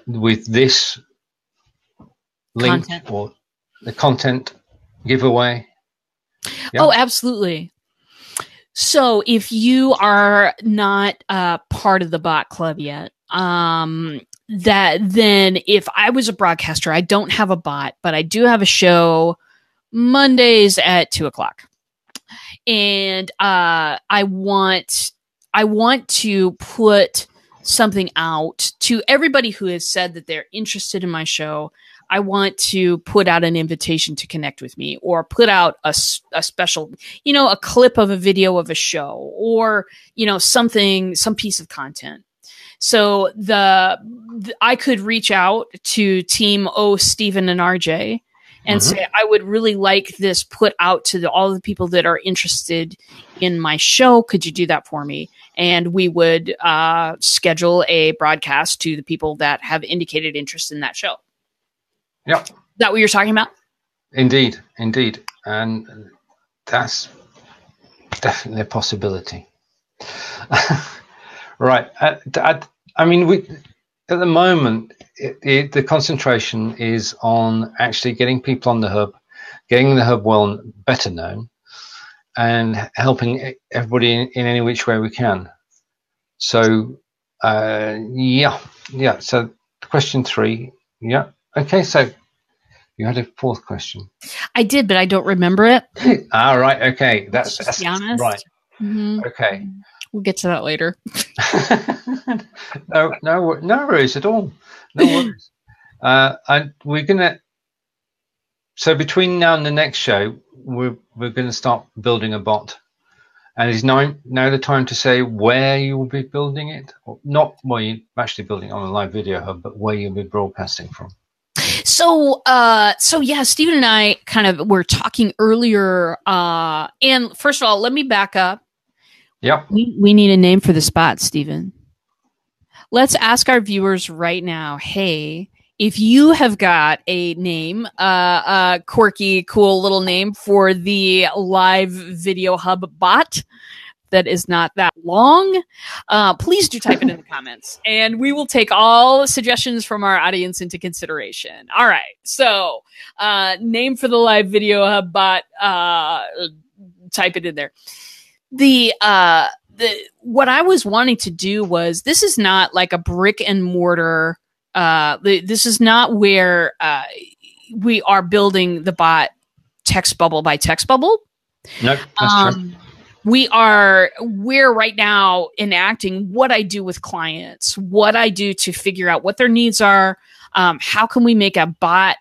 A: with this link or the content giveaway. Yeah.
B: Oh, absolutely. So if you are not part of the bot club yet, then if I was a broadcaster, I don't have a bot, but I do have a show Mondays at 2:00. And I want to put something out to everybody who has said that they're interested in my show. I want to put out an invitation to connect with me, or put out a special, a clip of a video of a show, or, some piece of content. So I could reach out to Team O, Steven and RJ, and say, I would really like this put out to all the people that are interested in my show. Could you do that for me? And we would schedule a broadcast to the people that have indicated interest in that show.
A: Yep.
B: Is that what you're talking about? Indeed.
A: And that's definitely a possibility. Right. at the moment, the concentration is on actually getting people on the hub, getting the hub better known, and helping everybody in any which way we can. So, yeah. So, question 3. Yeah. Okay. So, you had a 4th question.
B: I did, but I don't remember it.
A: All right. Okay.
B: Let's just be honest.
A: Right.
B: Mm-hmm.
A: Okay.
B: We'll get to that later.
A: No worries at all. No worries. And we're gonna. So between now and the next show, we're going to start building a bot, and is now the time to say where you will be building it, or not where you're actually building it on a live video hub, but where you'll be broadcasting from.
B: So yeah, Steven and I kind of were talking earlier. And first of all, let me back up.
A: Yep.
B: We need a name for the spot, Steven. Let's ask our viewers right now. Hey, if you have got a name, a quirky, cool little name for the live video hub bot that is not that long, please do type it in the comments, and we will take all suggestions from our audience into consideration. All right. So, name for the live video hub bot, type it in there. What I was wanting to do was, this is not like a brick and mortar. This is not where we are building the bot text bubble by text bubble.
A: No, that's true.
B: We're right now enacting what I do with clients, what I do to figure out what their needs are. How can we make a bot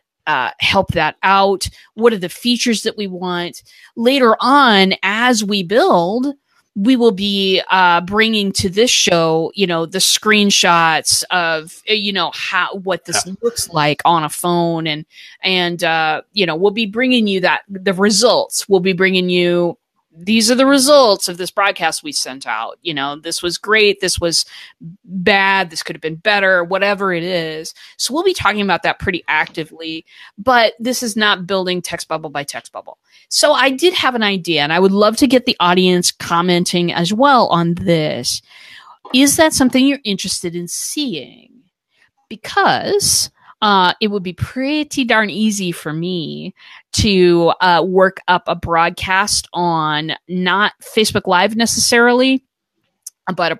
B: help that out? What are the features that we want? Later on, as we build, we will be bringing to this show, the screenshots of, what this looks like on a phone, and we'll be bringing you the results. We'll be bringing you, these are the results of this broadcast we sent out. This was great. This was bad. This could have been better, whatever it is. So we'll be talking about that pretty actively, but this is not building text bubble by text bubble. So I did have an idea, and I would love to get the audience commenting as well on this. Is that something you're interested in seeing? Because it would be pretty darn easy for me to work up a broadcast on not Facebook Live necessarily, but a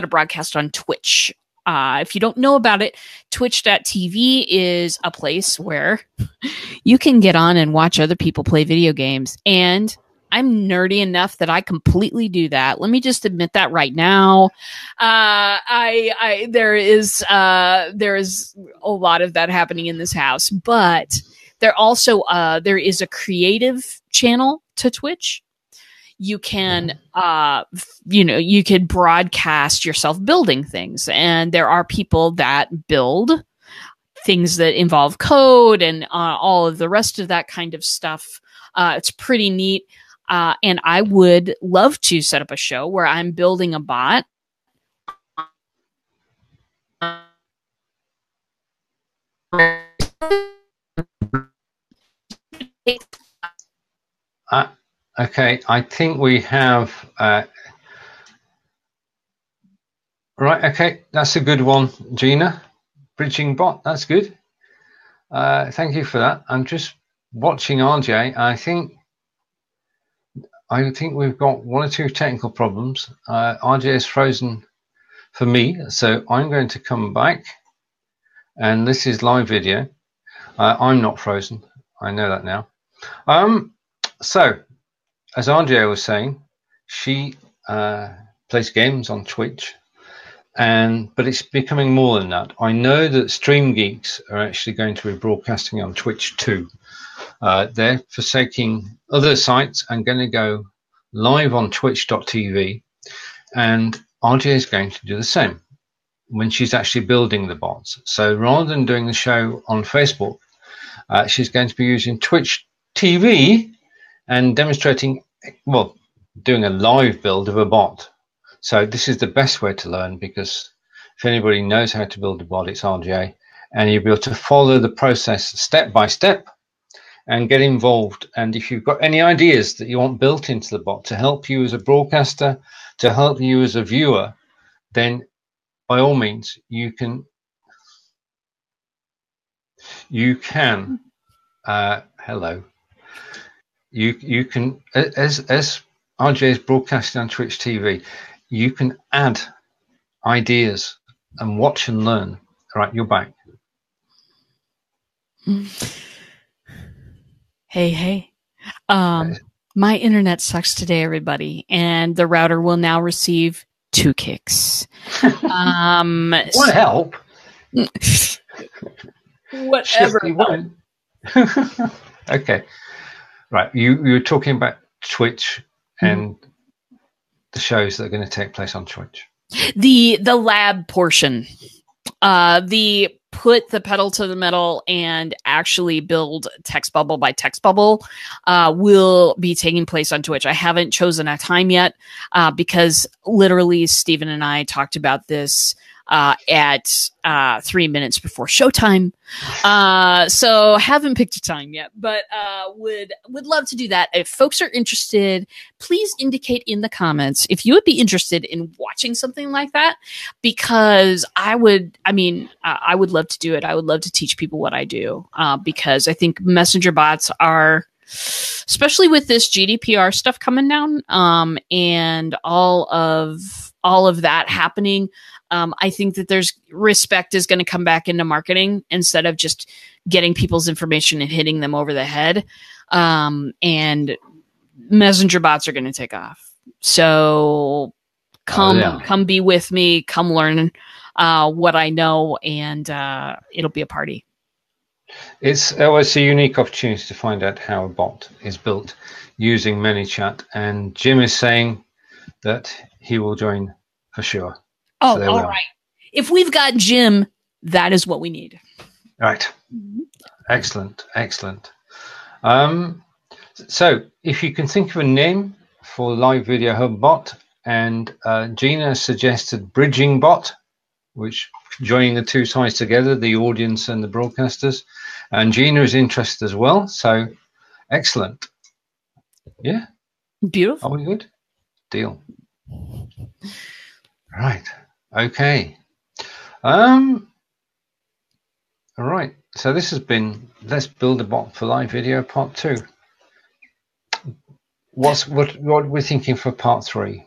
B: broadcast on Twitch. If you don't know about it, twitch.tv is a place where you can get on and watch other people play video games. And I'm nerdy enough that I completely do that. Let me just admit that right now. There is a lot of that happening in this house, but there is a creative channel to Twitch. You can, you could broadcast yourself building things, and there are people that build things that involve code and all of the rest of that kind of stuff. It's pretty neat. And I would love to set up a show where I'm building a bot.
A: Okay, I think we have... right, okay, that's a good one, Gina. Bridging bot, that's good. Thank you for that. I'm just watching RJ. I think we've got 1 or 2 technical problems. RJ is frozen for me, so I'm going to come back. And this is live video. I'm not frozen. I know that now. So, as RJ was saying, she plays games on Twitch, but it's becoming more than that. I know that Stream Geeks are actually going to be broadcasting on Twitch too. They're forsaking other sites and going to go live on twitch.tv, and RJ is going to do the same when she's actually building the bots. So rather than doing the show on Facebook, she's going to be using Twitch TV and demonstrating, well, doing a live build of a bot. So this is the best way to learn, because if anybody knows how to build a bot, it's RJ, and you'll be able to follow the process step by step and get involved. And if you've got any ideas that you want built into the bot to help you as a broadcaster, to help you as a viewer, then by all means, you can You can, hello. You can, as RJ is broadcasting on Twitch TV, you can add ideas and watch and learn. All right, you're back.
B: Hey. My internet sucks today, everybody, and the router will now receive 2 kicks.
A: Want help?
B: Whatever.
A: Okay. Right. You were talking about Twitch and the shows that are going to take place on Twitch.
B: The lab portion. The put the pedal to the metal and actually build text bubble by text bubble will be taking place on Twitch. I haven't chosen a time yet because literally Steven and I talked about this at 3 minutes before showtime. So haven't picked a time yet, but would love to do that. If folks are interested, please indicate in the comments if you would be interested in watching something like that, because I would love to do it. I would love to teach people what I do because I think messenger bots are, especially with this GDPR stuff coming down and all of that happening, I think that there's respect is going to come back into marketing instead of just getting people's information and hitting them over the head. And messenger bots are going to take off. So come be with me, come learn what I know, and it'll be a party.
A: It's always a unique opportunity to find out how a bot is built using ManyChat. And Jim is saying that he will join for sure.
B: Oh, so all right. If we've got Jim, that is what we need.
A: Right. Excellent. So if you can think of a name for Live Video Hub bot, and Gina suggested Bridging Bot, which joining the two sides together, the audience and the broadcasters. And Gina is interested as well. So excellent. Yeah.
B: Beautiful.
A: Are we good? Deal. Right. Okay. All right. So this has been Let's Build a Bot for Live Video Part 2. What we're thinking for Part 3?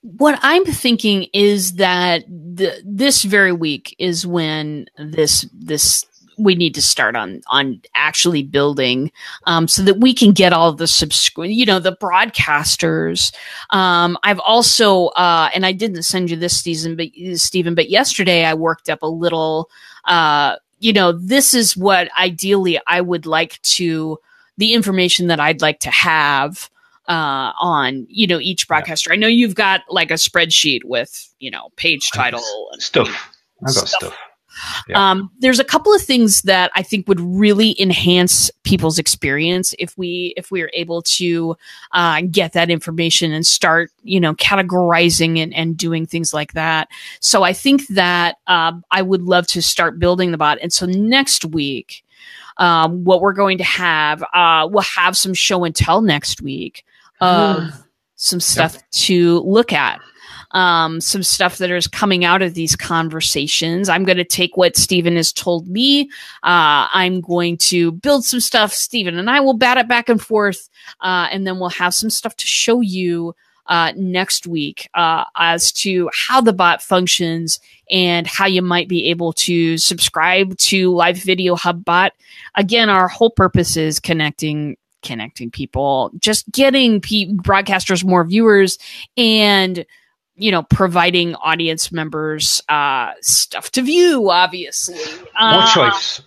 B: What I'm thinking is that this very week is when this we need to start on actually building, so that we can get all the the broadcasters. I've also, and I didn't send you this season, Stephen, but yesterday I worked up a little, this is what ideally I would like to, the information that I'd like to have, on, each broadcaster. I know you've got like a spreadsheet with, page title and
A: stuff. I've got stuff. Yeah.
B: There's a couple of things that I think would really enhance people's experience if we are able to get that information and start, categorizing and doing things like that. So I think that I would love to start building the bot. And so next week, what we're going to have, we'll have some show and tell next week of some stuff to look at. Some stuff that is coming out of these conversations. I'm going to take what Steven has told me. I'm going to build some stuff. Steven and I will bat it back and forth. And then we'll have some stuff to show you next week as to how the bot functions and how you might be able to subscribe to Live Video Hub bot. Again, our whole purpose is connecting people, just getting broadcasters more viewers, and providing audience members stuff to view, obviously.
A: More choice.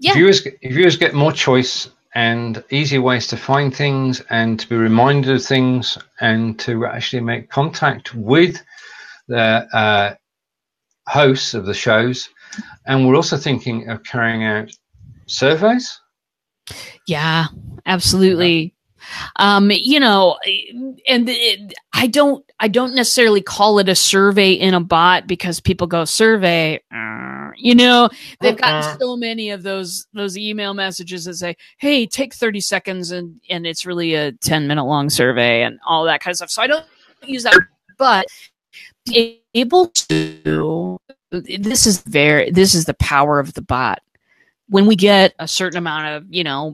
B: Yeah.
A: Viewers get more choice and easy ways to find things and to be reminded of things and to actually make contact with the hosts of the shows. And we're also thinking of carrying out surveys.
B: Yeah, absolutely. And I don't necessarily call it a survey in a bot, because people go survey, they've gotten so many of those email messages that say, hey, take 30 seconds. And it's really a 10-minute long survey and all that kind of stuff. So I don't use that, but able to, this is the power of the bot. when we get a certain amount of,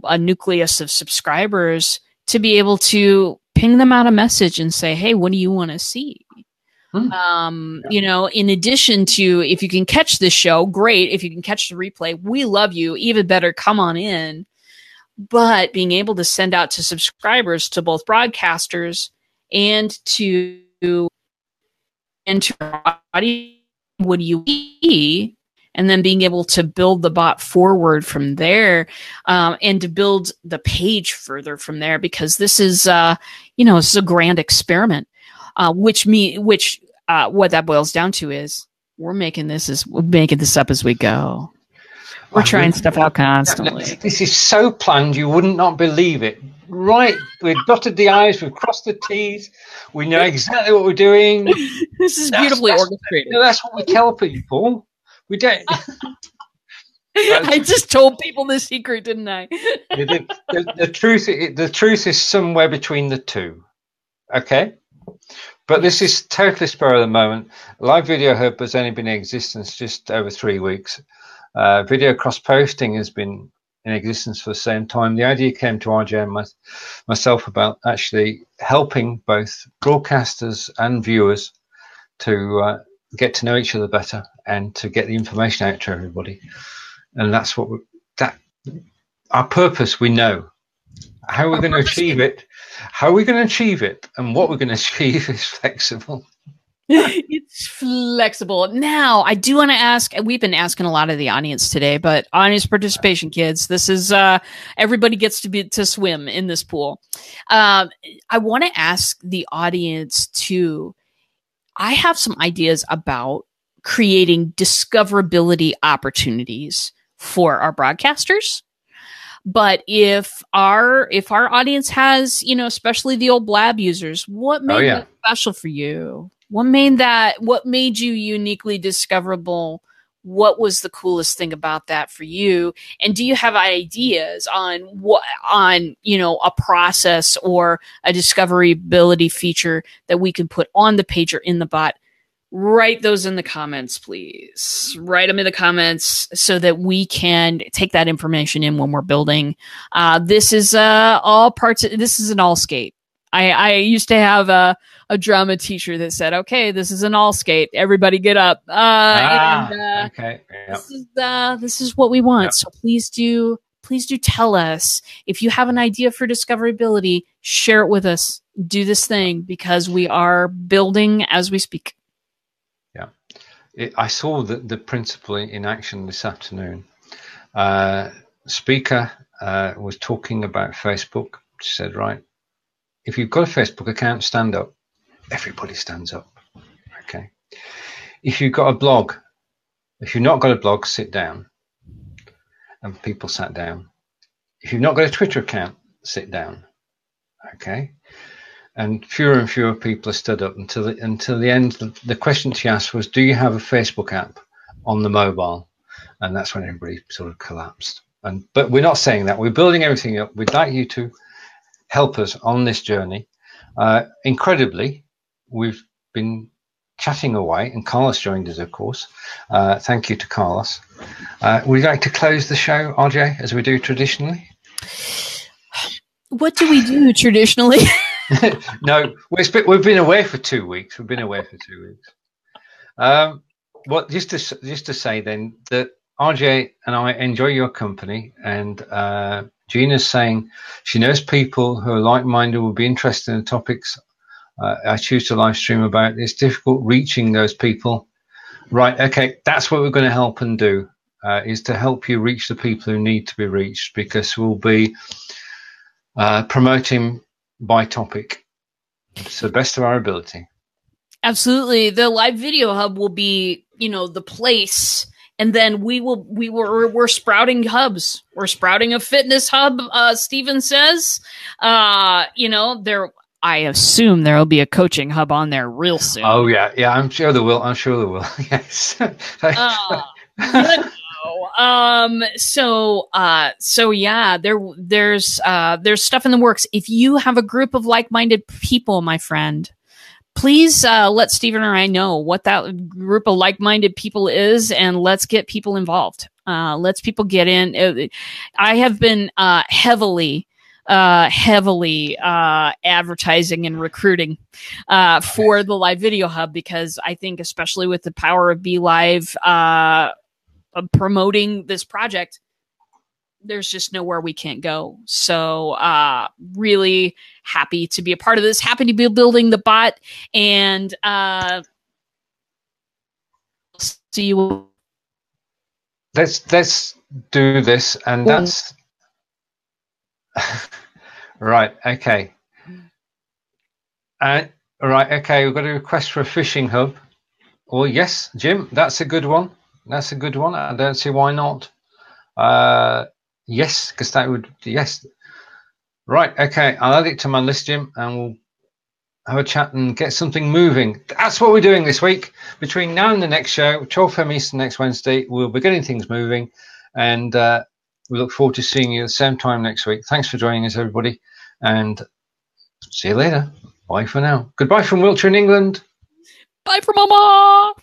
B: a nucleus of subscribers, to be able to ping them out a message and say, hey, what do you want to see? In addition to, if you can catch this show, great. If you can catch the replay, we love you. Even better, come on in. But being able to send out to subscribers, to both broadcasters and to our audience, what do you see? And then being able to build the bot forward from there, and to build the page further from there, because this is, this is a grand experiment. What that boils down to is we're making this up as we go. We're trying stuff out constantly.
A: This is so planned, you wouldn't not believe it. Right, we've dotted the I's, we've crossed the T's, we know exactly what we're doing.
B: This is beautifully orchestrated.
A: That's what we tell people. We don't.
B: I just told people the secret, didn't I?
A: The truth is somewhere between the two. Okay, but this is totally spur of the moment. Live Video Hub has only been in existence just over 3 weeks. Video cross posting has been in existence for the same time. The idea came to RJ and myself about actually helping both broadcasters and viewers to get to know each other better and to get the information out to everybody. And that's what our purpose. We know how we're going to achieve it. How we're going to achieve it and what we're going to achieve is flexible.
B: It's flexible. Now, I do want to ask, we've been asking a lot of the audience today, but audience participation, kids, this is, everybody gets to swim in this pool. I want to ask the audience too. I have some ideas about creating discoverability opportunities for our broadcasters. But if our audience has, especially the old Blab users, what made that special for you? What made you uniquely discoverable? What was the coolest thing about that for you? And do you have ideas on a process or a discoverability feature that we can put on the page or in the bot? Write those in the comments, please. Write them in the comments so that we can take that information in when we're building. This is this is an all skate. I used to have a drama teacher that said, okay, this is an all skate. Everybody get up.
A: Okay. Yep.
B: This is what we want.
A: Yep.
B: So please do tell us if you have an idea for discoverability, share it with us. Do this thing because we are building as we speak.
A: Yeah. I saw the principle in action this afternoon. Speaker was talking about Facebook. She said, right, if you've got a Facebook account, stand up. Everybody stands up. Okay. If you've got a blog, if you've not got a blog, sit down. And people sat down. If you've not got a Twitter account, sit down. Okay. And fewer people have stood up until the end. The question she asked was, do you have a Facebook app on the mobile? And that's when everybody sort of collapsed. But we're not saying that. We're building everything up. We'd like you to help us on this journey. Incredibly, we've been chatting away, and Carlos joined us, of course. Thank you to Carlos. We'd like to close the show, RJ, as we do traditionally.
B: What do we do traditionally?
A: No, we've been away for 2 weeks. Just to say then that RJ and I enjoy your company, and Gina's saying she knows people who are like-minded will be interested in the topics I choose to live stream about. It's difficult reaching those people. Right, okay, that's what we're going to help and do, is to help you reach the people who need to be reached, because we'll be promoting by topic to the best of our ability.
B: Absolutely. The Live Video Hub will be, the place. And then we're sprouting hubs. We're sprouting a fitness hub. Steven says, I assume there will be a coaching hub on there real soon.
A: Oh yeah. I'm sure there will. Yes.
B: So yeah, there's stuff in the works. If you have a group of like-minded people, my friend, please let Steven or I know what that group of like-minded people is, and let's get people involved. Lets people get in. I have been heavily advertising and recruiting for the Live Video Hub, because I think, especially with the power of BLive promoting this project, there's just nowhere we can't go. So really happy to be a part of this, happy to be building the bot, and see you.
A: Let's do this, and that's right. Okay. Right. Okay. We've got a request for a fishing hub. Well, yes, Jim, that's a good one. That's a good one. I don't see why not. Yes, because that would, yes. Right. Okay. I'll add it to my list, Jim, and we'll have a chat and get something moving. That's what we're doing this week. Between now and the next show, 12 p.m. Eastern next Wednesday, we'll be getting things moving, and we look forward to seeing you at the same time next week. Thanks for joining us, everybody, and see you later. Bye for now. Goodbye from Wiltshire in England.
B: Bye from Mama.